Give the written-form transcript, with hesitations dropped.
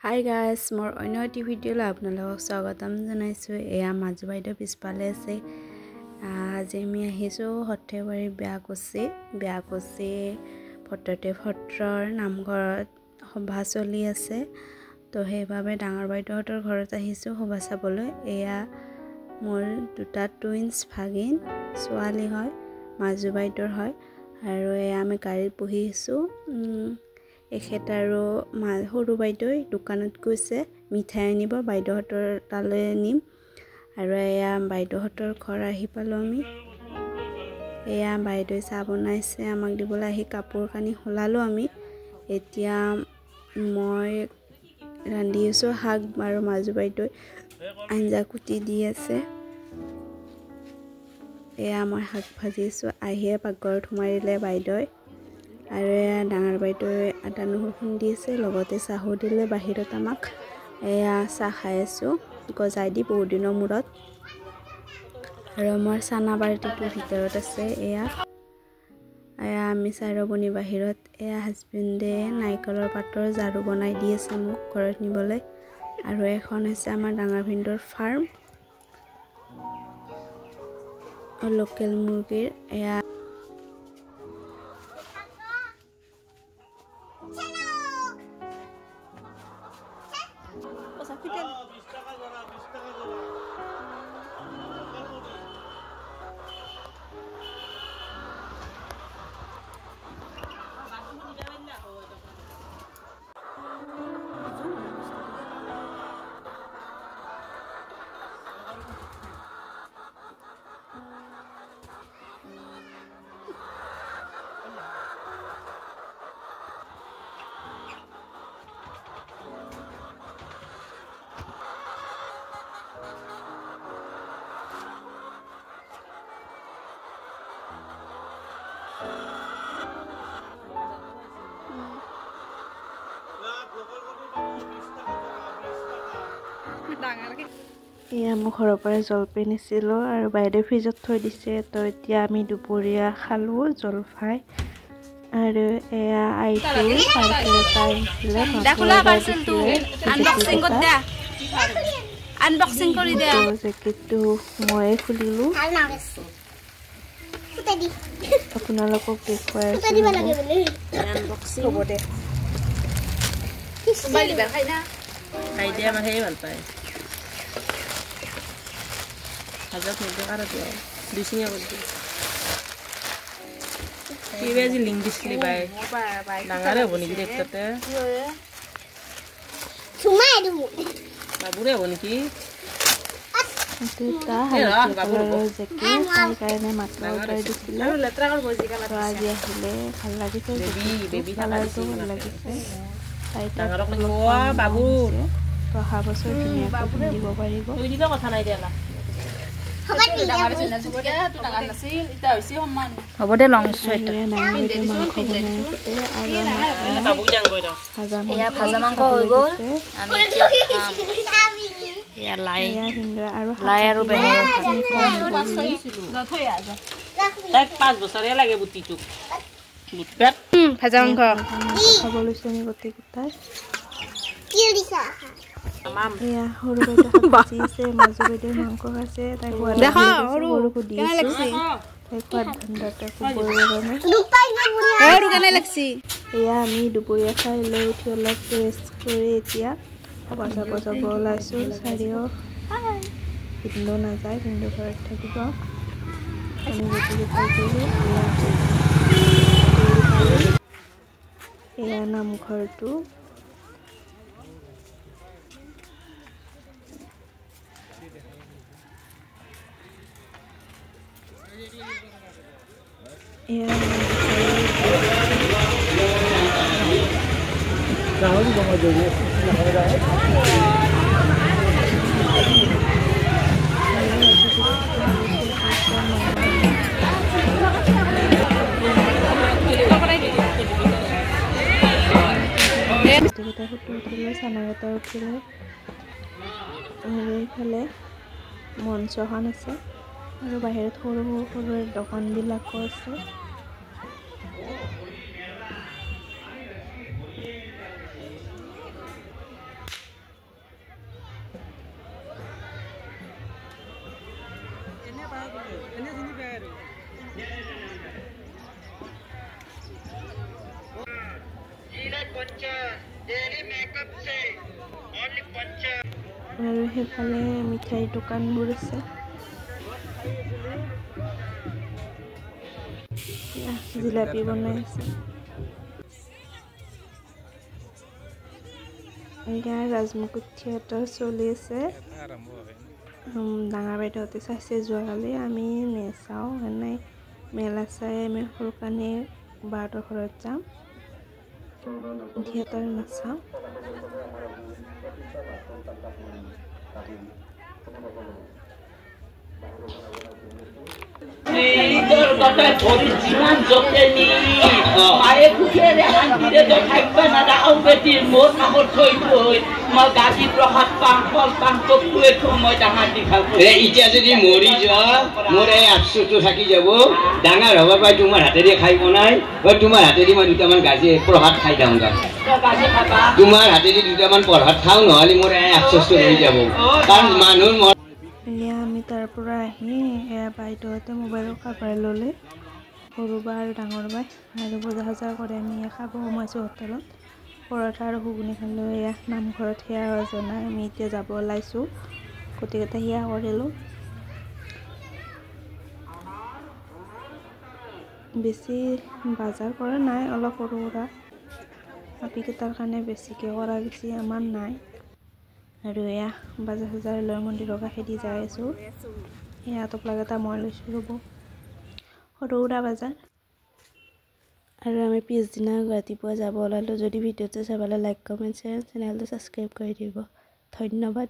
Hi guys, মোৰ অন্য এটি ভিডিঅ'লৈ আপোনালোকক স্বাগতম জনাইছোঁ। এয়া মাজু বাইদেউ পিছফালে আছে। আজি আমি আহিছোঁ সৰ্থেবাৰী বিয়াকুচি ভট্টদেৱ সত্ৰৰ নামঘৰত সভা চলি আছে। তো সেইবাবে ডাঙৰ বাইদেউহঁতৰ ঘৰত আহিছোঁ সভা চাবলৈ। এয়া মোৰ দুটা টুইন্স ভাগিন, ছোৱালী হয়, মাজু বাইদেউৰ হয়। আৰু এয়া আমি গাড়ীত বহিছোঁ। এখেত আৰু সৰু বাইদেউ দোকানত গৈছে মিঠাই আনিব, বাইদেউহঁতৰ তালৈ নিম। আৰু এয়া বাইদেউহঁতৰ ঘৰ আহি পালোঁ আমি। এয়া বাইদেউ চাহ বনাইছে আমাক দিবলৈ, আহি কাপোৰ কানি সলালোঁ আমি। এতিয়া মই ৰান্ধি আছোঁ শাক আৰু মাজু বাইদেউ আঞ্জা কুটি দি আছে। এয়া মই শাক ভাজিছোঁ, আহিয়ে পাকঘৰত সোমাই দিলে বাইদেউ। আৰু এয়া ডাঙৰ বাইদেৱে আদা নহৰু খুন্দি আছে, লগতে চাহো দিলে বাহিৰত আমাক। এয়া চাহ খাই আছোঁ গজাই দি বহুত দিনৰ মূৰত। আৰু আমাৰ চানা বাল্টিটোৰ ভিতৰত আছে। এয়া আমি চাই বনি বাহিৰত। এয়া হাজবেণ্ডে নাৰিকলৰ পাতৰ ঝাৰু বনাই দি আছে মোক ঘৰত নিবলৈ। আৰু এখন হৈছে আমাৰ ডাঙৰ ভিনদেউৰ ফাৰ্ম লোকেল মুৰ্গীৰ। এয়া এয়া মই ঘৰৰ পৰা জলপাই নিছিলোঁ আৰু বাইদেউ ফ্ৰিজত থৈ দিছে। তো এতিয়া আমি দুপৰীয়া খালোঁ জলফাই। আৰু এয়া আইটো পাৰ্চেল এটা আহিছিলে, জেকেটটো ময়ে খুলিলোঁ, আপোনালোকক দেখুৱাই আছোঁ। খাই দিয়া আমাৰ সেই ভাল পায়। হাজাত নিদিয়ে কাৰো দিয়ক, দুই চিঙা কৰি দিওঁ। কিবা আজি লিংক দিছিলি বাই, ডাঙৰে হ'ব নেকি দেখতে? বাবুৰে হ'ব নেকি? আজি আহিলে ভাল লাগিছে, বাবু অহা বছৰ ধুনীয়াকৈ পিন্ধিব পাৰিব। কথা নাই দিয়া হ'ব দে। লং ভাজা মাংস হৈ গ'ল। আৰু 5 বছৰে লাগে বুটিটোক ভাজা মাংস খাব লৈছো আমি গোটেইকেইটাই। এয়া সৰু বাইদেউ ভাজি আছে, মাজু বাইদেউ মাংস খাইছে। তাই সৰুকো দি আছো, তাই খোৱাত ধান্দাতে এয়া আমি দুপৰীয়া খাই লৈ উঠি অলপ ৰেষ্ট কৰি এতিয়া সভা চাব ওলাইছোঁ। চাৰিও ভিন্দু নাযায়, ভিন্দু ঘৰত থাকিব। আমি গোটেইকেইটাই গ'লোঁ। এয়া নামঘৰটো। চানাগেটা উঠিলে এইফালে মঞ্চখন আছে আৰু বাহিৰত সৰু সৰু দোকানবিলাকো আছে। আৰু সেইফালে মিঠাই দোকানবোৰ আছে জিলাপি বনাই আছে এয়া ৰাজমুকুট থিয়েটাৰ চলি আছে ডাঙৰ বাইদেউহঁতে চাইছে যোৱাকালি আমি নেচাওঁ এনে মেলা চাই আমি সৰুকানে বাহঁতৰ ঘৰত যাম থিয়েটাৰ নাচাওঁ এতিয়া যদি মৰি যোৱা মোৰ এই আফচোচটো থাকি যাব ডাঙৰ হ'ব পাই তোমাৰ হাতেদি খাই বনাই তোমাৰ হাতেদি মই দুটামান গাজি প্ৰসাদ খাই যাওঁ তোমাৰ হাতেদি দুটামান প্ৰসাদ খাওঁ নহ'লে মোৰ এই আফচোচটো ৰৈ যাব কাৰণ মানুহৰ এয়া আমি তাৰ পৰা আহি এয়া বাইদেউহঁতে মোবাইলৰ কাভাৰ ল'লে সৰু বা আৰু ডাঙৰ বাই আৰু বজাৰ চজাৰ কৰি আমি খাব সোমাইছোঁ হোটেলত পৰঠা আৰু ঘুগুনি খালোঁ এয়া নামঘৰত সেয়া জনাই আমি এতিয়া যাব ওলাইছোঁ গোটেইকেইটা সেয়া কৰিলোঁ বেছি বজাৰ কৰা নাই অলপ সৰু সুৰা হাতীকেইটাৰ কাৰণে বেছিকৈ কৰা বেছি আমাৰ নাই আৰু এয়া বাজাৰ চজাৰ লৈ মন্দিৰৰ কাষেদি যাই আছোঁ এয়া টোপলাক এটা মই লৈছোঁ ৰ'ব সৰু সুৰা বজাৰ আৰু আমি পিছদিনা ৰাতিপুৱা যাব ওলালোঁ যদি ভিডিঅ'টো চাই পালে লাইক কমেণ্ট শ্বেয়াৰ চেনেলটো ছাবস্ক্ৰাইব কৰি দিব ধন্যবাদ।